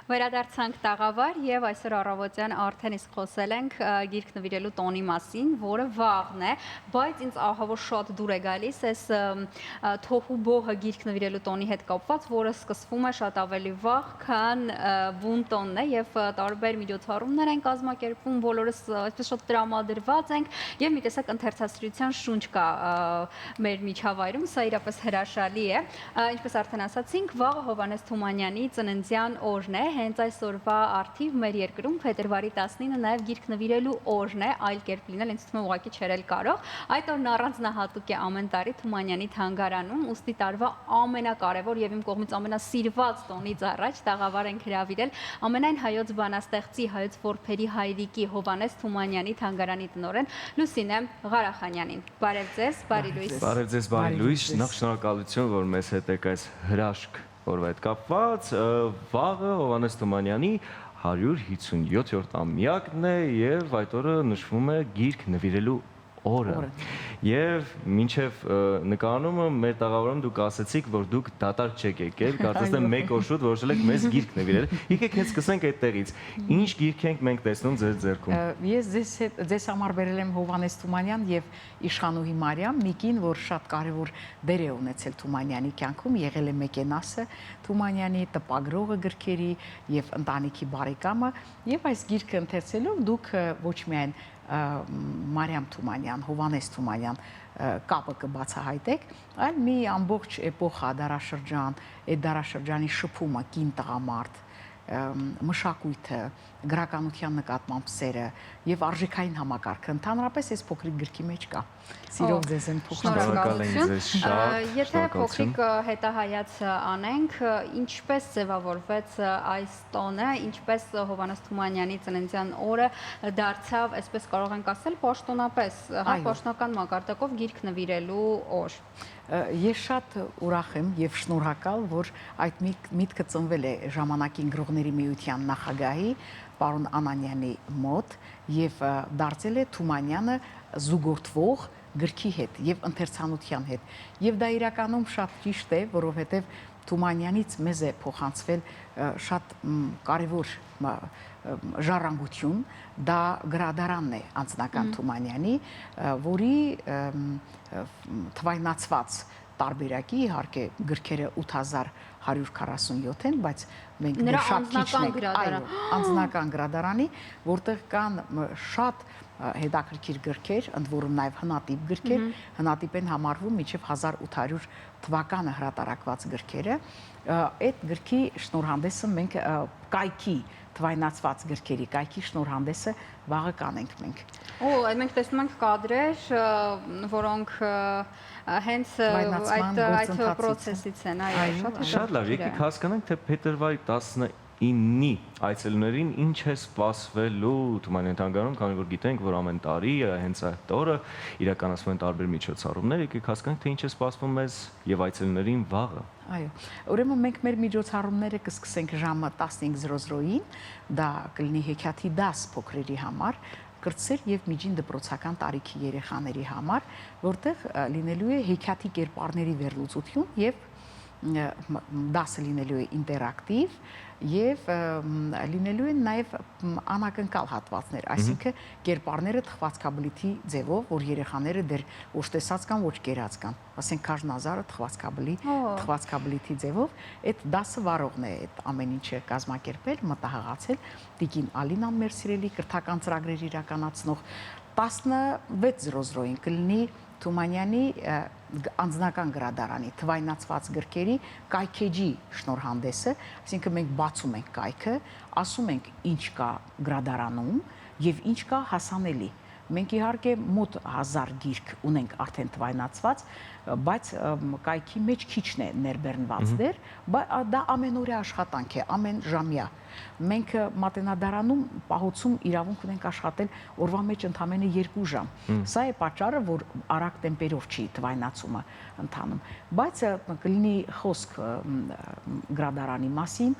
Վերադարձանք տաղավար եւ այսօր առավոտյան արդեն իսկ խոսել ենք գիրք նվիրելու տոնի մասին, որը վաղն է, բայց ինձ ահավոր շատ դուր է գալիս այս թոհու բոհը գիրք նվիրելու տոնի հետ կապված, որը սկսվում է շատ ավելի վաղ, քան բուն տոնն է եւ տարբեր միջոցառումներ են կազմակերպվում, բոլորս այսպես շատ տրամադրված ենք եւ մի տեսակ ընթերցասրության շունչ կա մեր միջավայրում, սա իրապես հրաշալի է։ Ինչպես արդեն ասացինք, վաղը Հովհաննես Թումանյանի ծննդյան օրն է, հենց այսօրվա առթիվ մեր երկրում փետրվարի 19-ը նաև գիրք նվիրելու օրն է, այլ կերպ լինել, ինձ թվում է ուղղակի չերել կարող։ Այդ օրն առանձնահատուկ է ամեն տարի Թումանյանի թանգարանում, ուստի տարվա ամենակարևոր եւ իմ կողմից ամենասիրված տոնից առաջ տաղավար ենք հրավիրել ամենայն հայոց բանաստեղծի, հայոց որբերի հայրիկի Հովհաննես Թումանյանի թանգարանի տնօրեն Լուսինե Ղարախանյանին։ Բարև ձեզ, բարի լույս։ Բարև ձեզ, բարի լույս։ Նախ շնորհակալություն, որ մեզ հետ եք այս հրաշք օրվա հետ կապված, վաղը Հովհաննես Թումանյանի 157-րդ ամյակն է եւ այդ օրը նշվում է գիրք նվիրելու օրը։ Եվ մինչև նկարումը մեր տաղավարում դուք ասացիք, որ դուք դատարկ չեք եկել, կարծես թե մեկ օր շուտ որոշել եք մեզ գիրք նվիրել։ Եկեք հենց սկսենք այդտեղից։ Ինչ գիրք ենք մենք տեսնում ձեր ձեռքում։ Ես ձեզ համար բերել եմ Հովհաննես Թումանյան եւ Իշխանուհի Մարիամ, մի կին, որ շատ կարեւոր դեր է ունեցել Թումանյանի կյանքում, եղել է մեկենասը Թումանյանի, տպագրողը գրքերի եւ ընտանիքի բարեկամը, եւ այս գիրքը ընթերցելով դուք ոչ միայն Մարիամ Թումանյան, Հովհաննես Թումանյան կապը կբացահայտեք, այլ մի ամբողջ էպոխա, դարաշրջան, այդ դարաշրջանի շփումը, կին տղամարդ, մշակույթը, գրականության նկատմամբ սերը եւ արժեքային համակարգը ընդհանրապես այս փոքրիկ գրքի մեջ կա։ Սիրով ձեզ եմ փոխանցում։ Եթե փոքրիկ հետահայաց անենք, ինչպես ձևավորվեց այս տոնը, ինչպես Հովհաննես Թումանյանի ծննդյան օրը դարձավ, այսպես կարող ենք ասել, պաշտոնապես, պաշտոնական մակարդակով գիրք նվիրելու օր։ Ես շատ ուրախ եմ եւ շնորհակալ, որ այդ միտքը ծնվել է ժամանակին գրողների միության նախագահի պարոն Անանյանի մոտ եւ դարձել է Թումանյանը զուգորդվող գրքի հետ եւ ընթերցանության հետ։ Եվ դա իրականում շատ ճիշտ է, որովհետեւ Թումանյանից մեզ է փոխանցվել շատ կարևոր ժառանգություն, դա գրադարանն է անձնական Թումանյանի, որի թվայնացված տարբերակի, իհարկե գրքերը 8147 են, բայց մենք շատ քիչն ենք, անձնական գրադարանի, որտեղ կան շատ հետաքրքիր գրքեր, ընդ որում նաև հնատիպ գրքեր, հնատիպ են համարվում մինչև 1800 թվականը հրատարակված գրքերը, այդ գրքի շնորհանդեսը մենք կայքի թվայնացված գրքերի կայքի շնորհանդեսը վաղը կանենք մենք։ Մենք տեսնում ենք կադրեր, որոնք հենց այդ process-ից են, շատ լավ, եկեք հասկանանք, թե փետրվարի 19-ի այցելուներին ինչ է սպասվելու Թումանյանի թանգարանում, քանի որ գիտենք, որ ամեն տարի հենց այդ օրը իրականացվում են տարբեր միջոցառումներ, եկեք հասկանանք, թե ինչ է սպասվում մեզ եւ այցելուներին վաղը։ Այո, ուրեմն մենք մեր միջոցառումները կսկսենք ժամը 15:00-ին, դա կլինի հեքիաթի դաս փոքրերի համար, կրտսեր եւ միջին դպրոցական տարիքի երեխաների համար, որտեղ լինելու է հեքիաթի կերպարների վերլուծություն եւ դասը լինելու է ինտերակտիվ եւ լինելու են նաեւ անակնկալ հատվածներ, այսինքն կերպարները թխվածքաբլիթի ձևով, որ երեխաները դեռ ոչ տեսած կան, ոչ կերած կան, ասենք Քաժնազարը թխվածքաբլիթի ձևով, այդ դասը վարողն է այդ ամեն ինչը կազմակերպել, մտահղացել, Տիկին Ալինան մեր սիրելի կրթական ծրագրեր իրականացնող 16:00-ին կլինի Թումանյանի անձնական գրադարանի թվայնացված գրքերի կայքեջի շնորհանդեսը, այսինքն մենք բացում ենք կայքը, ասում ենք ինչ կա գրադարանում եւ ինչ կա հասանելի։ Մենք իհարկե մոտ 1000 գիրք ունենք արդեն թվայնացված, բայց կայքի մեջ քիչն է ներբեռնված դեր, դա ամենօրյա աշխատանք է, ամեն ժամյա։ Մենք Մատենադարանում պահոցում իրավունք ունենք աշխատել օրվա մեջ ընդամենը 2 ժամ։ Սա է պատճառը, որ արագ տեմպերով չի թվայնացումը ընթանում, բայց կլինի խոսք գրադարանի մասին,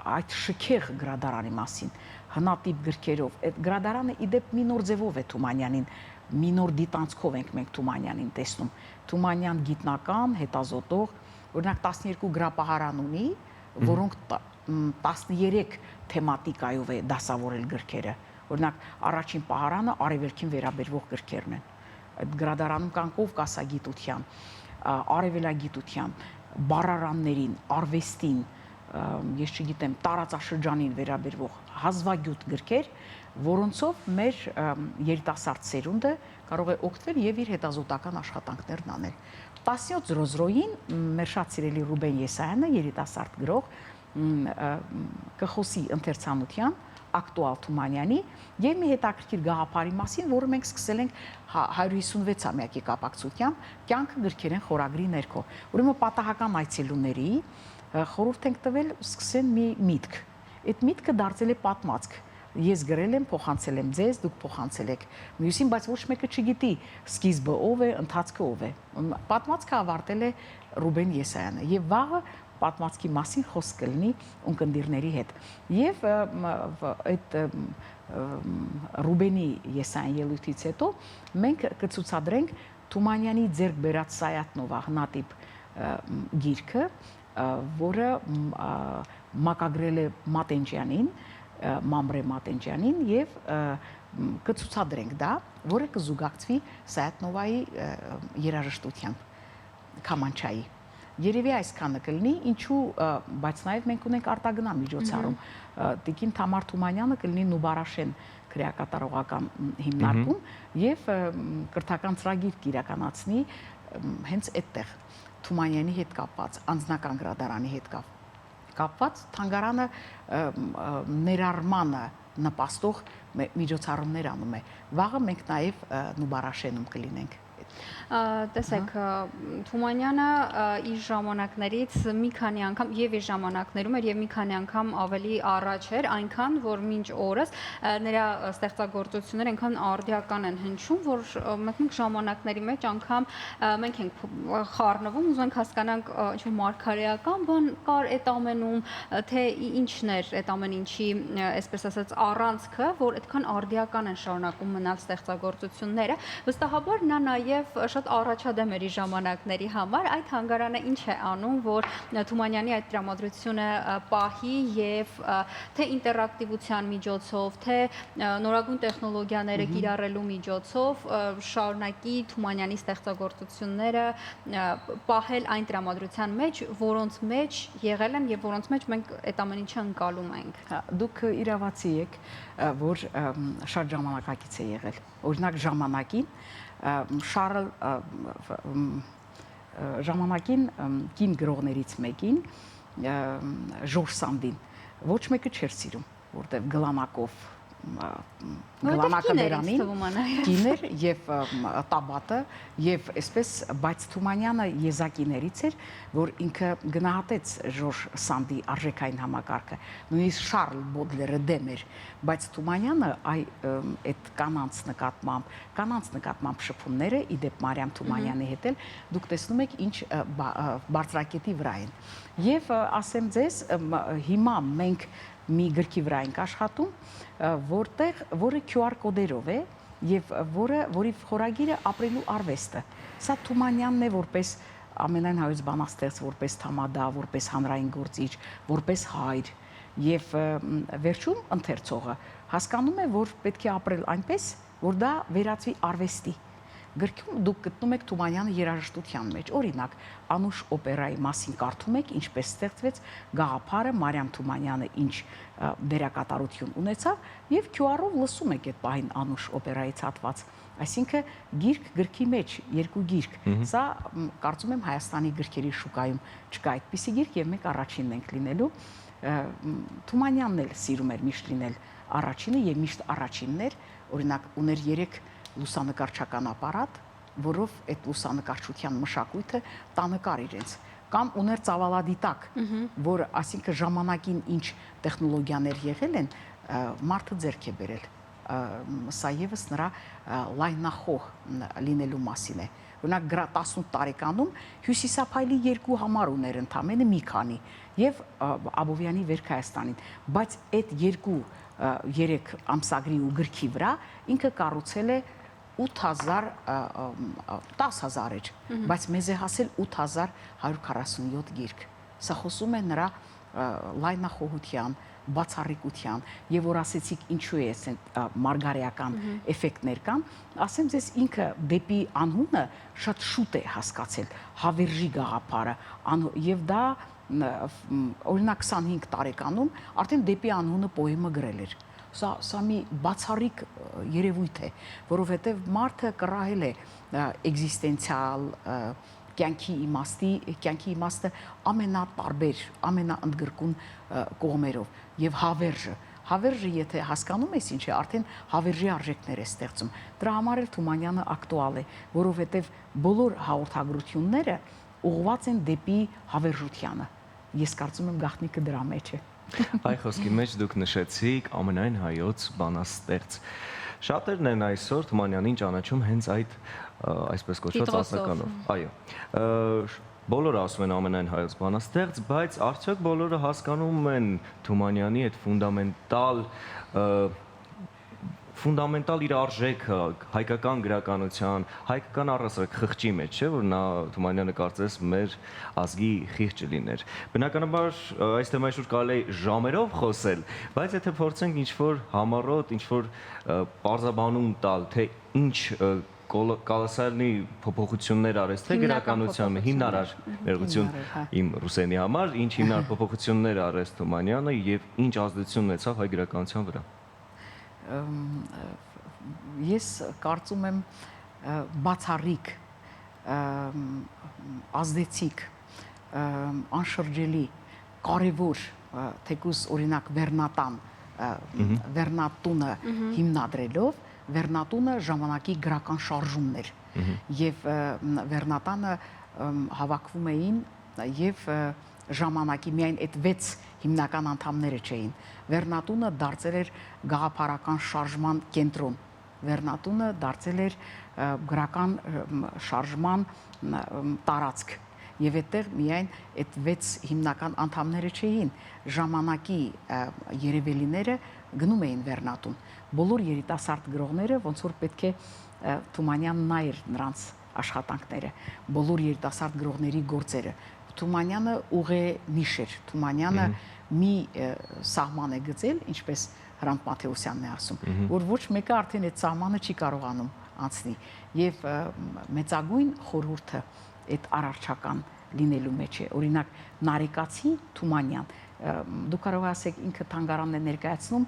այդ շքեղ գրադարանի մասին, հնատիպ գրքերով, այդ գրադարանը իդեպ մի նոր ձևով է Թումանյանին, մի նոր դիտանցքով ենք մենք Թումանյանին տեսնում։ Թումանյան գիտնական, հետազոտող, օրինակ 12 գրապահարան ունի, որոնք 13 թեմատիկայով է դասավորել գրքերը։ Օրինակ, առաջին պահարանը արևելքին վերաբերվող գրքերն են։ Այդ գրադարանում կան կովկասագիտության, արևելագիտության, բառարաններին, արվեստին, ես չգիտեմ, տարածաշրջանին վերաբերվող հազվագյուտ գրքեր, որոնցով մեր երիտասարդ սերունդը կարող է օգտվել եւ իր հետազոտական աշխատանքներն անել։ 17:00-ին մեր շատ սիրելի Ռուբեն Եսայանը, երիտասարդ գրող, կխոսի ընթերցանության ակտուալ Թումանյանի եւ մի հետաքրքիր գաղափարի մասին, որը մենք սկսել ենք 156-ամյակի կապակցությամբ կյանքը գրքերեն խորագրի ներքո։ Ուրեմն պատահական այցելուների խորհուրդ ենք տվել սկսեն մի միտք։ Այդ միտքը դարձել է պատմվածք։ Ես գրել եմ, փոխանցել եմ ձեզ, դուք փոխանցել եք մյուսին, բայց ոչ մեկը չգիտի սկիզբը ով է, ընթացքը ով է։ Պատմվածքը ավարտել է Ռուբեն Եսայանը եւ վաղը պատմվածքի մասին խոսք կլինի ունկնդիրների հետ։ Եւ այդ Ռուբենի Եսայան ելույթից հետո մենք կցուցադրենք Թումանյանի ձեռք բերած Սայատնովա հնատիպ գիրքը, որը մակագրել է Մատենջյանին, Մամրե Մատենջյանին եւ կցուցադրենք դա, որը կզուգակցվի Սայատնովայի երաժշտությամբ Քամանչայի։ Երևի այսքանը կլինի, ինչու, բայց նաև մենք ունենք արտագնա միջոցառում։ Տիկին Թամար Թումանյանը կլինի Նուբարաշեն քրեակատարողական հիմնարկում եւ կրթական ծրագիր կիրականացնի հենց այդտեղ Թումանյանի հետ կապված, անձնական գրադարանի հետ կապված թանգարանը ներառմանը նպաստող միջոցառումներ անում է։ Վաղը մենք նաև Նուբարաշենում կլինենք։ Տեսեք, Թումանյանը իր ժամանակներից մի քանի անգամ եւ իր ժամանակներում էր եւ մի քանի անգամ ավելի առաջ էր, այնքան որ մինչ օրս նրա ստեղծագործությունները այնքան արդիական են հնչում, որ մենք ժամանակների մեջ անգամ մենք ենք խառնվում, ուզում ենք հասկանանք ինչ-որ մարգարեական բան կար այդ ամենում, թե ինչն էր այդ ամեն ինչի, այսպես ասած, առանցքը, որ այդքան արդիական են շարունակում մնալ ստեղծագործությունները։ Վստահաբար նա նաեւ շատ առաջադեմ էր իր ժամանակների համար, այդ հանգարանը ինչ է անում, որ Թումանյանի այդ տրամադրությունը պահի եւ թե ինտերակտիվության միջոցով, թե նորագույն տեխնոլոգիաները կիրառելու միջոցով շարունակի Թումանյանի ստեղծագործությունները պահել այն տրամադրության մեջ, որոնց մեջ եղել են եւ որոնց մեջ մենք այդ ամեն ինչը ընկալում ենք։ Դուք իրավացի եք, որ շատ ժամանակակից է եղել։ Օրինակ ժամանակին Շարլ ժամանակին կին գրողներից մեկին Ժորժ Սանդին ոչ մեկը չէր սիրում, որտեղ գլանակով գլանակը դրանին կիներ եւ տաբատը եւ այսպես, բայց Թումանյանը եզակիներից էր, որ ինքը գնահատեց Ժորժ Սանդի արժեքային համակարգը, նույնիսկ Շարլ Բոդլերը դեմ էր, բայց Թումանյանը այդ կանանց նկատմամբ շփումները իդեպ Մարիամ Թումանյանի հետ էլ դուք տեսնում եք ինչ բարձրակետի վրա են։ Եվ ասեմ ձեզ, հիմա մենք մի գրքի վրա ենք աշխատում, որը QR կոդերով է եւ որի խորագիրը ապրելու արվեստը։ Սա Թումանյանն է որպես ամենայն հայոց բանաստեղծ, որպես թամադա, որպես հանրային գործիչ, որպես հայր եւ վերջում ընթերցողը հասկանում է, որ պետք է ապրել այնպես, որ դա վերածվի արվեստի։ Գրքում դուք գտնում եք Թումանյանը երաժշտության մեջ։ Օրինակ, Անուշ օպերայի մասին կարդում եք, ինչպես ստեղծվեց գաղափարը, Մարիամ Թումանյանը ինչ դերակատարություն ունեցավ, եւ QR-ով լսում եք այդ պահին Անուշ օպերայից հատված։ Այսինքն գիրք գրքի մեջ, երկու գիրք։ Սա կարծում եմ Հայաստանի գրքերի շուկայում չկա այդպիսի գիրք եւ մենք առաջինն ենք լինելու։ Թումանյանն էլ սիրում էր միշտ լինել առաջինը եւ միշտ առաջինն էր, օրինակ ուներ 3 լուսանկարչական ապարատ, որով այդ լուսանկարչության մշակույթը տանը կար իրենց, կամ ուներ ծավալադիտակ, որ այսինքն ժամանակին ինչ տեխնոլոգիաներ եղել են, մարդը ձեռք է բերել։ Սա եւս նրա լայնախոհ լինելու մասին է։ Օրինակ 18 տարեկանում Հյուսիսափայլի 2 համար ուներ ընդամենը մի քանի եւ Աբովյանի Վերք Հայաստանին, բայց այդ 2-3 ամսագրի ու գրքի վրա ինքը կառուցել է 8000 10000 էր, բայց մեզ է հասել 8147 գիրք։ Սա խոսում է նրա լայնախոհության, բացառիկության եւ որ ասեցիք ինչու է այս մարգարեական էֆեկտներ կան, ասեմ ձեզ ինքը դեպի անունը շատ շուտ է հասկացել հավերժի գաղափարը եւ դա օրինակ 25 տարեկանում արդեն դեպի անունը պոեմը գրել էր։ Սա մի բացառիկ երևույթ է, որովհետեւ մարդը կռահել է էգզիստենցիալ կյանքի իմաստը ամենատարբեր, ամենաընդգրկուն կողմերով եւ հավերժը եթե հասկանում ես ինչ է, արդեն հավերժի արժեքներ է ստեղծում։ Դրա համար էլ Թումանյանը ակտուալ է, որովհետեւ բոլոր հաղորդագրությունները ուղղված են դեպի հավերժությանը։ Ես կարծում եմ գաղտնիքը դրա մեջ է։ Այ խոսքի մեջ դուք նշեցիք ամենայն հայոց բանաստեղծ։ Շատերն են այսօր Թումանյանին ճանաչում հենց այդ այսպես կոչված ասականով։ Այո։ Բոլորը ասում են ամենայն հայոց բանաստեղծ, բայց արդյոք բոլորը հասկանում են Թումանյանի այդ ֆունդամենտալ իր արժեքը հայկական գրականության, հայկական առասարակ խղճի մեջ, չէ՞ որ նա Թումանյանը կարծես մեր ազգի խիղճը լիներ։ Բնականաբար այս թեմայի շուրջ կարելի է ժամերով խոսել, բայց եթե փորձենք ինչ-որ համառոտ, ինչ-որ պարզաբանում տալ, թե ինչ կոլոսալնի փոփոխություններ արեց թե գրականությանը, հիմնարար ներողություն իմ ռուսենի համար, ինչ հիմնարար փոփոխություններ արեց Թումանյանը եւ ինչ ազդեցություն ունեցավ հայ գրականության վրա։ Ես կարծում եմ բացառիկ, ազդեցիկ, անշրջելի, կարևոր, թեկուզ օրինակ Վերնատունը հիմնադրելով, Վերնատունը ժամանակի գրական շարժումներ եւ Վերնատանը հավաքվում էին եւ ժամանակի միայն այդ 6 հիմնական անդամները չէին։ Վերնատունը դարձել էր գաղափարական շարժման կենտրոն։ Վերնատունը դարձել էր գրական շարժման տարածք։ Եվ այդտեղ միայն այդ 6 հիմնական անդամները չէին։ Ժամանակի երևելիները գնում էին Վերնատուն։ Բոլոր երիտասարդ գրողները ոնց որ պետք է Թումանյանն նայր նրանց աշխատանքները, բոլոր երիտասարդ գրողների գործերը։ Թումանյանը ուղենիշ էր, Թումանյանը մի սահման է գծել, ինչպես Հրանտ Մաթեոսյանն է ասում, որ ոչ մեկը արդեն այդ սահմանը չի կարողանում անցնի։ Եվ մեծագույն խորհուրդը այդ առարչական լինելու մեջ է։ Օրինակ Նարեկացի Թումանյան, դու կարող ասեք ինքը թանգարանն է ներկայացնում,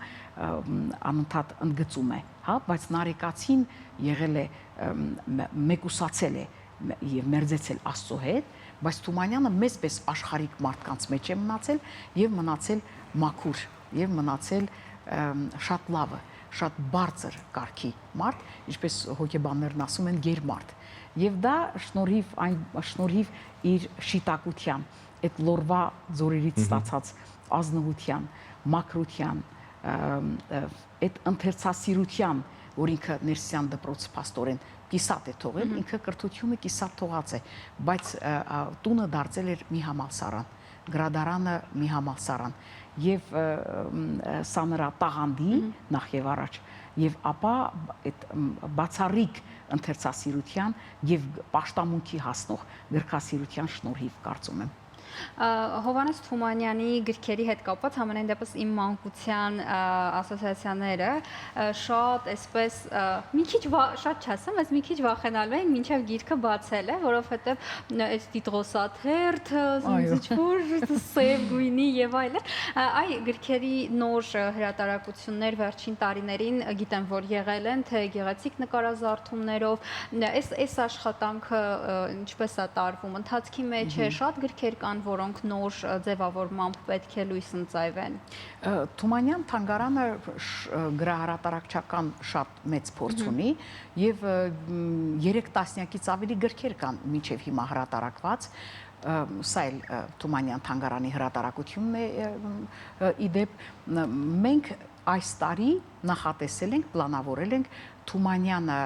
անընդհատ ընդգծում է, հա, բայց Նարեկացին եղել է մեկուսացել է եւ մերձեցել Աստծո հետ, բայց Թումանյանը մեծպես աշխարհիկ մարդկանց մեջ է մնացել եւ մնացել մաքուր եւ մնացել շատ լավը, շատ բարձր կարգի մարդ, ինչպես հոգեբաններն ասում են գերմարդ։ Եվ դա շնորհիվ իր շիտակության, այդ լորվա ձորերից ստացած ազնվության, մաքրության, այդ ընթերցասիրության, որ ինքը Ներսիսյան դպրոցը փաստորեն կիսատ է թողել, ինքը կրթությունը կիսատ թողած է, բայց տունը դարձել էր մի համալսարան, գրադարանը մի համալսարան, եւ սա նրա տաղանդի նախ եւ առաջ, եւ ապա այդ բացառիկ ընթերցասիրության եւ պաշտամունքի հասնող գրքասիրության շնորհիվ կարծում եմ։ Հովհաննես Թումանյանի գրքերի հետ կապված համենայն դեպս իմ մանկության ասոցիացիաները շատ այսպես մի քիչ շատ չասեմ, բայց մի քիչ վախենալու էին մինչև գիրքը բացել է, որովհետև այս տիտրոսաթերթը, ինչ-որ սև գույնի եւ այլն, այ գրքերի նոր հրատարակություններ վերջին տարիներին գիտեմ, որ եղել են, թե գեղեցիկ նկարազարդումներով, այս աշխատանքը ինչպես է տարվում, ընթացքի մեջ է, շատ գրքեր կան, որոնք նոր ձևավորմամբ պետք է լույս ընծայվեն։ Թումանյան թանգարանը գրահրատարակչական շատ մեծ փորձ ունի եւ 3 տասնյակից ավելի գրքեր կան մինչեւ հիմա հրատարակված։ Սա էլ Թումանյան թանգարանի հրատարակությունն է իդեպ մենք այս տարի նախատեսել ենք, պլանավորել ենք Թումանյանը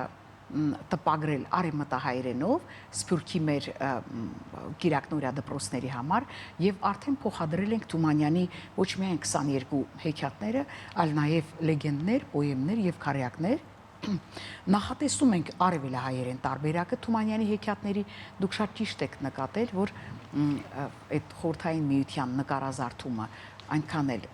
տպագրել արևմտահայերենով Սփյուռքի մեր Կիրակնորիա դպրոցների համար եւ արդեն փոխադրել ենք Թումանյանի ոչ միայն 22 հեքիաթները, այլ նաեւ լեգենդներ, պոեմներ եւ քարյակներ նախատեսում ենք արևելահայերեն տարբերակը Թումանյանի հեքիաթների դուք շատ ճիշտ եք նկատել, որ այդ խորհրդային միության նկարազարդումը այնքան էլ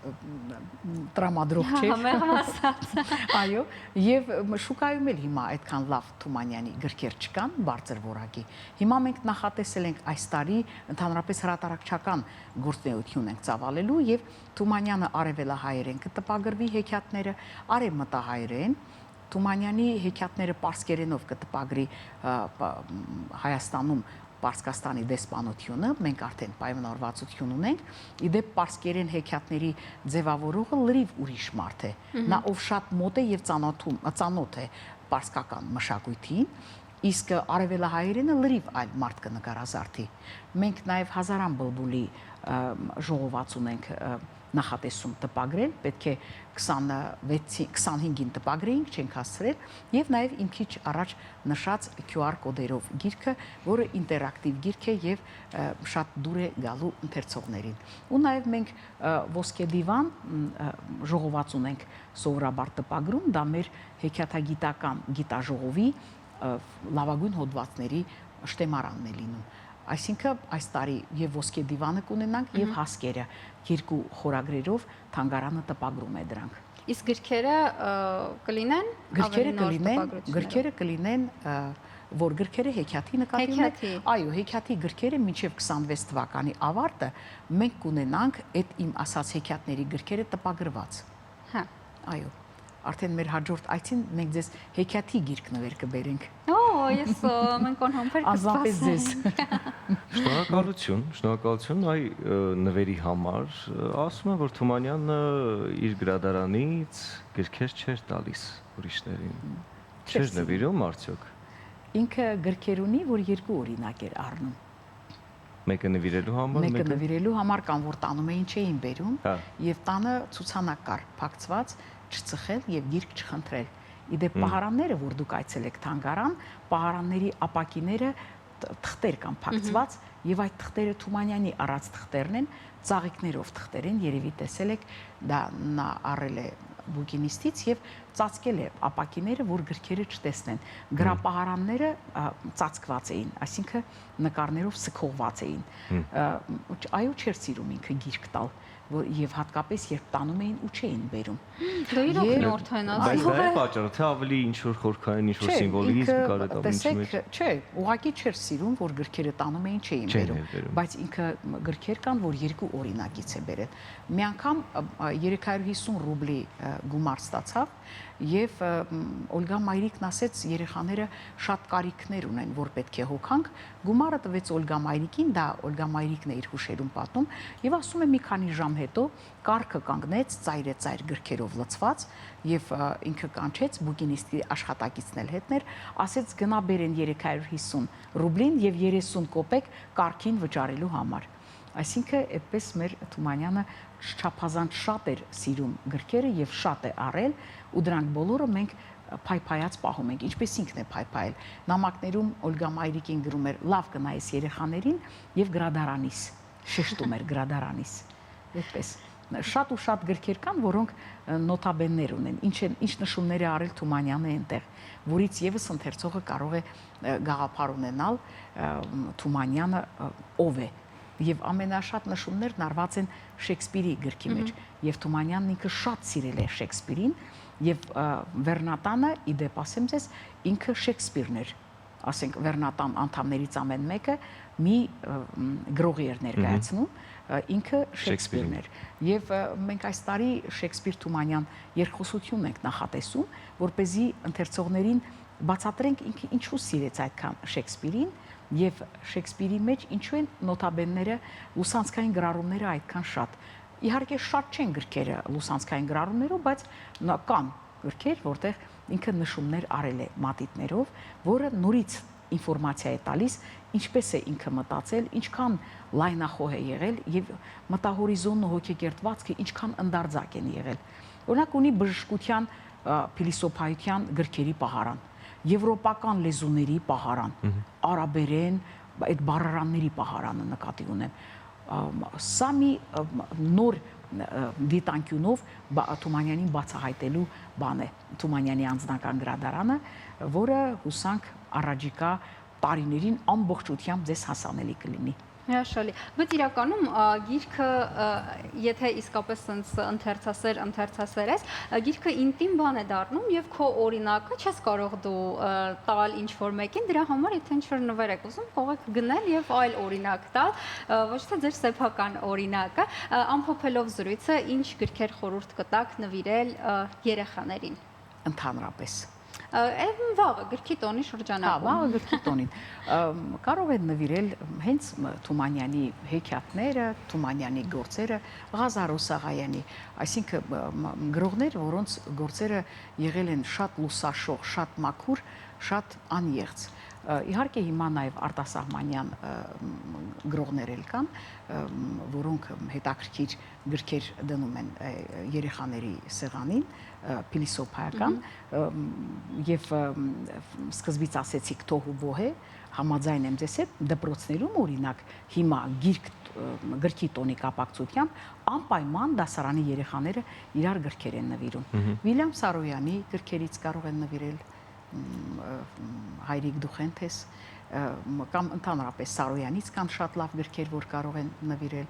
տրամադրող չէ։ Համեղ ասած։ Այո, եւ շուկայում էլ հիմա այդքան լավ Թումանյանի գրքեր չկան բարձր որակի։ Հիմա մենք նախատեսել ենք այս տարի ընդհանրապես հրատարակչական գործունեություն ենք ծավալելու եւ Թումանյանը արևելահայերեն կտպագրվի հեքիաթները, արևմտահայերեն Թումանյանի հեքիաթները պարսկերենով կտպագրի Հայաստանում Պարսկաստանի դեսպանությունը, մենք արդեն պայմանավորվածություն ունենք, իդեպ պարսկերեն հեքիաթների ձևավորողը լրիվ ուրիշ մարդ է, նա ով շատ մոտ է եւ ծանոթ է պարսկական մշակույթին, իսկ արևելահայերենը լրիվ այլ մարդ կնկարազարդի։ Մենք նաեւ Հազարան բլբուլի ժողոված ունենք նախատեսում տպագրել, պետք է 25-ին տպագրեինք, չենք հասցրել, եւ նաեւ իմ քիչ առաջ նշած QR կոդերով գիրքը, որը ինտերակտիվ գիրք է եւ շատ դուր է գալու ընթերցողներին։ Ու նաեւ մենք ոսկե դիվան ժողոված ունենք սովորաբար տպագրում, դա մեր հեքիաթագիտական գիտաժողովի լավագույն հոդվածների շտեմարանն է լինում։ Այսինքն այս տարի եւ ոսկե դիվանը կունենանք եւ հասկերը երկու խորագրերով թանգարանը տպագրում է դրանք։ Իսկ գրքերը կլինեն գրքերը կլինեն որ գրքերը հեքիաթի նկատի ունեք, այո, հեքիաթի գրքերը մինչև 26 թվականի ավարտը մենք կունենանք այդ իմ ասած հեքիաթների գրքերը տպագրված։ Հա, այո, արդեն մեր հաջորդ այցին մենք ձեզ հեքիաթի գիրք նվեր կբերենք։ Ես մենք անհամբեր կսպասենք։ Շնորհակալություն այ նվերի համար։ Ասում եմ, որ Թումանյանը իր գրադարանից գրքեր չէր տալիս ուրիշներին։ Չէր նվիրում արդյոք։ Ինքը գրքեր ունի, որ երկու օրինակ էր առնում։ Մեկը նվիրելու համար, մեկը նվիրելու համար կամ որ տանում էին չէին բերում, եւ տանը ցուցանակ կար փակցված, չծխել եւ գիրք չխնդրել։ Իդեպ պահարանները, որ դուք այցելեք թանգարան, պահարանների ապակիները թղթեր կամ փակցված եւ այդ թղթերը Թումանյանի առած թղթերն են, ծաղիկներով թղթեր են, երևի տեսել եք, դա նա առել է բուկինիստից եւ ծածկել է ապակիները, որ գրքերը չտեսնեն։ Գրապահարանները ծածկված էին, այսինքն նկարներով սքողված էին։ Այո, չէր սիրում ինքը գիրք տալ, եւ հատկապես երբ տանում էին ու չէին բերում։ Դու իրոք նորդ են ասում։ Բայց դա է պատճառը, թե ավելի ինչ որ խորքային, ինչ որ սիմվոլիզմ կար այդ ամենի մեջ։ Չէ, ուղղակի չէր սիրում, որ գրքերը տանում էին, չէին բերում, բայց ինքը գրքեր կան, որ երկու օրինակից է բերել։ Մի անգամ 350 ռուբլի գումար ստացավ եւ Օլգա Մայրիկն ասեց երեխաները շատ կարիքներ ունեն, որ պետք է հոգանք, գումարը տվեց Օլգա Մայրիկին, դա Օլգա Մայրիկն է իր հուշերում պատում եւ ասում է մի քանի ժամ հետո կառքը կանգնեց ծայր գրքերով լցված եւ ինքը կանչեց բուկինիստի աշխատակիցն էլ հետներ, ասեց գնա բերեն 350 ռուբլին եւ 30 կոպեկ կառքին վճարելու համար։ Այսինքն այդպես մեր Թումանյանը չափազանց շատ էր սիրում գրքերը եւ շատ է առել ու դրանք բոլորը մենք փայփայած պահում ենք, ինչպես ինքն է փայփայել։ Նամակներում Օլգա Մայրիկին գրում էր լավ կնայես երեխաներին եւ գրադարանիս, շեշտում էր գրադարանիս։ Այդպես շատ ու շատ գրքեր կան, որոնք նոտաբեններ ունեն։ Ինչ նշումներ է արել Թումանյանը այնտեղ, որից եւս ընթերցողը կարող է գաղափար ունենալ Թումանյանը ով է։ Եվ ամենաշատ նշումներն արված են Շեքսպիրի գրքի մեջ, եւ Թումանյանն ինքը շատ սիրել է Շեքսպիրին, եւ Վերնատանը, իդեպ ասեմ ձեզ, ինքը Շեքսպիրն էր, ասենք Վերնատան անդամներից ամեն մեկը մի գրողի էր ներկայացնում, ինքը Շեքսպիրն էր։ Եվ մենք այս տարի Շեքսպիր-Թումանյան երկխոսություն ենք նախատեսում, որպեսզի ընթերցողներին բացատրենք ինքը ինչու սիրեց այդքան Շեքսպիրին եւ Շեքսպիրի մեջ ինչու են նոտաբենները լուսանցքային գրառումները այդքան շատ։ Իհարկե շատ չեն գրքերը լուսանցքային գրառումներով, բայց կան գրքեր, որտեղ ինքը նշումներ արել է մատիտներով, որը նորից ինֆորմացիա է տալիս, ինչպես է ինքը մտածել, ինչքան լայնախոհ է եղել եւ մտահորիզոնն ու հոգեկերտվածքը ինչքան ընդարձակ են եղել։ Օրինակ ունի բժշկության, փիլիսոփայության գրքերի պահարան, եվրոպական լեզուների պահարան, արաբերեն, այդ բառարանների պահարանը նկատի ունեմ։ Սա մի նոր դիտանկյունով Թումանյանին բացահայտելու բան է Թումանյանի անձնական գրադարանը, որը հուսանք առաջիկա տարիներին ամբողջությամբ ձեզ հասանելի կլինի։ Հրաշալի։ Բայց իրականում գիրքը, եթե իսկապես sense ընթերցասեր ես, գիրքը ինտիմ բան է դառնում եւ քո օրինակը չես կարող դու տալ ինչ որ մեկին, դրա համար եթե ինչ որ նվեր եք ուզում, կարող եք գնել եւ այլ օրինակ տալ, ոչ թե ձեր սեփական օրինակը, ամփոփելով զրույցը, ինչ գրքեր խորհուրդ կտաք նվիրել երեխաներին։ Ընդհանրապես Վաղը գրքի տոնի շրջանակում։ Վաղը գրքի տոնին կարող են նվիրել հենց Թումանյանի հեքիաթները, Թումանյանի գործերը, Ղազարո Սաղայանի, այսինքն գրողներ, որոնց գործերը եղել են շատ լուսաշող, շատ մաքուր, շատ անեղծ։ Իհարկե հիմա նաև արտասահմանյան գրողներ էլ կան, որոնք հետաքրքիր գրքեր դնում են երեխաների սեղանին, փիլիսոփայական, եւ սկզբից ասեցիք թոհ ու բոհ է, համաձայն եմ ձեզ հետ, դպրոցներում օրինակ հիմա գրքի տոնի կապակցությամբ անպայման դասարանի երեխաները իրար գրքեր են նվիրում։ Վիլյամ Սարոյանի գրքերից կարող են նվիրել Հայրիկ դու խենթ ես, կամ ընդհանրապես Սարոյանից կան շատ լավ գրքեր, որ կարող են նվիրել։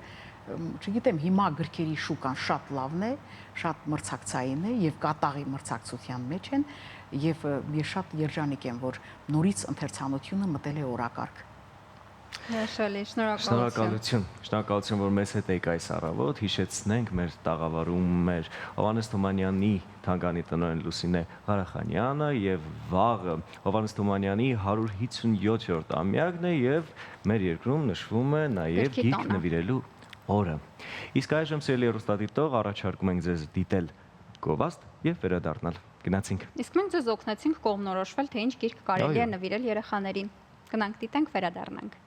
Չգիտեմ, հիմա գրքերի շուկան շատ լավն է, շատ մրցակցային է եւ կատաղի մրցակցության մեջ են եւ ես շատ երջանիկ եմ, որ նորից ընթերցանությունը մտել է օրակարգ։ Հրաշալի, շնորհակալություն։ Շնորհակալություն, որ մեզ հետ եք այս առավոտ, հիշեցնենք մեր տաղավարում մեր Հովհաննես Թումանյանի թանգանի տնօրեն Լուսինե Ղարախանյանը եւ վաղը Հովհաննես Թումանյանի 157-րդ ամյակն է եւ մեր երկրում նշվում է նաեւ գիրք նվիրելու օրը։ Իսկ այժմ սիրելի հեռուստադիտող, առաջարկում ենք ձեզ դիտել գովաստ եւ վերադառնալ։ Գնացինք։ Իսկ մենք ձեզ օգնեցինք կողմնորոշվել, թե ինչ գիրք կարելի է նվիրել երեխաներին։ Գնանք դիտենք, վերադառնանք։